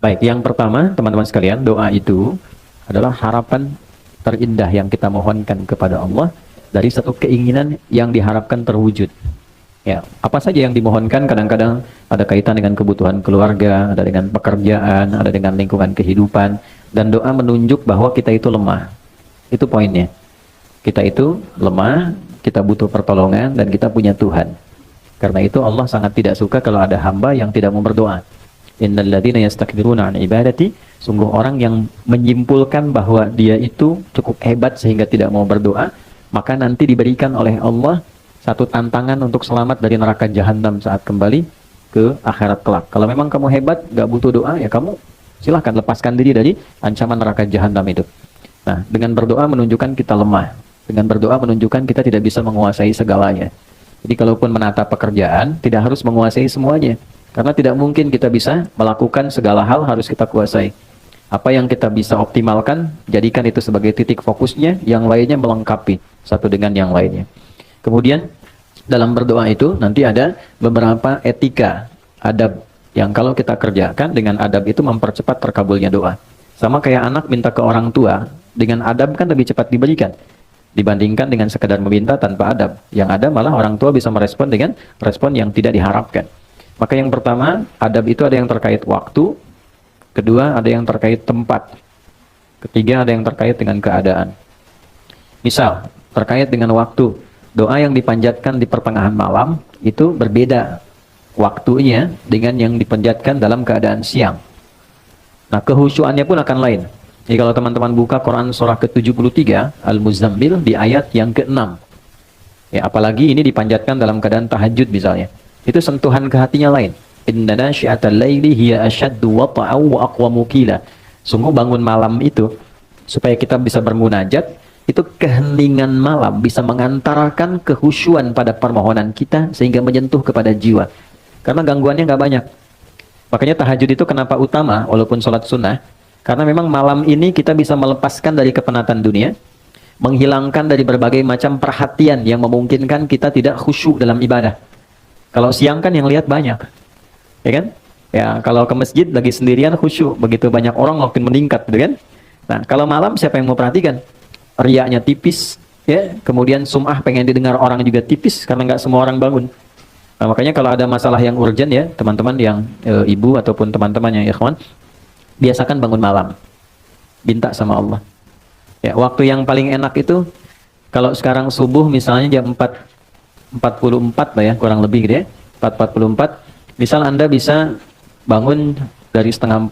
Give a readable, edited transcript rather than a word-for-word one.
Baik, yang pertama, teman-teman sekalian, doa itu adalah harapan terindah yang kita mohonkan kepada Allah dari satu keinginan yang diharapkan terwujud. Ya, apa saja yang dimohonkan kadang-kadang ada kaitan dengan kebutuhan keluarga, ada dengan pekerjaan, ada dengan lingkungan kehidupan, dan doa menunjuk bahwa kita itu lemah. Itu poinnya. Kita itu lemah, kita butuh pertolongan, dan kita punya Tuhan. Karena itu Allah sangat tidak suka kalau ada hamba yang tidak mau berdoa. Innal ladzina yastakbiruna an ibadati, sungguh orang yang menyimpulkan bahwa dia itu cukup hebat sehingga tidak mau berdoa, maka nanti diberikan oleh Allah satu tantangan untuk selamat dari neraka jahanam saat kembali ke akhirat kelak. Kalau memang kamu hebat, gak butuh doa, ya kamu silahkan lepaskan diri dari ancaman neraka jahanam itu. Nah, dengan berdoa menunjukkan kita lemah. Dengan berdoa menunjukkan kita tidak bisa menguasai segalanya. Jadi kalaupun menata pekerjaan, tidak harus menguasai semuanya. Karena tidak mungkin kita bisa melakukan segala hal harus kita kuasai. Apa yang kita bisa optimalkan, jadikan itu sebagai titik fokusnya, yang lainnya melengkapi satu dengan yang lainnya. Kemudian, dalam berdoa itu nanti ada beberapa etika, adab, yang kalau kita kerjakan dengan adab itu mempercepat terkabulnya doa. Sama kayak anak minta ke orang tua, dengan adab kan lebih cepat diberikan dibandingkan dengan sekedar meminta tanpa adab. Yang ada malah orang tua bisa merespon dengan respon yang tidak diharapkan. Maka yang pertama, adab itu ada yang terkait waktu, kedua ada yang terkait tempat, ketiga ada yang terkait dengan keadaan. Misal, terkait dengan waktu, doa yang dipanjatkan di pertengahan malam itu berbeda waktunya dengan yang dipanjatkan dalam keadaan siang. Nah, kehusyuannya pun akan lain. Jadi kalau teman-teman buka Quran surah ke-73 Al-Muzammil di ayat yang ke-6, ya, apalagi ini dipanjatkan dalam keadaan tahajud misalnya, itu sentuhan ke hatinya lain. Inna nasyi'atal laili hiya asyaddu wata'aw wa aqwamu qila. Sungguh bangun malam itu supaya kita bisa bermunajat, itu keheningan malam bisa mengantarkan kehusyuan pada permohonan kita sehingga menyentuh kepada jiwa. Karena gangguannya nggak banyak. Makanya tahajud itu kenapa utama walaupun sholat sunnah? Karena memang malam ini kita bisa melepaskan dari kepenatan dunia, menghilangkan dari berbagai macam perhatian yang memungkinkan kita tidak khusyuk dalam ibadah. Kalau siang kan yang lihat banyak, ya kan? Ya, kalau ke masjid lagi sendirian khusyuk, begitu banyak orang makin meningkat, gitu kan? Nah, kalau malam siapa yang mau perhatikan? Riaknya tipis, ya. Kemudian sum'ah pengen didengar orang juga tipis karena nggak semua orang bangun. Nah, makanya kalau ada masalah yang urgent ya, teman-teman yang ibu ataupun teman-teman yang ikhwan, biasakan bangun malam, minta sama Allah. Ya, waktu yang paling enak itu kalau sekarang subuh misalnya jam 4.44 lah ya, kurang lebih gitu ya, 4.44. Misal Anda bisa bangun dari setengah 4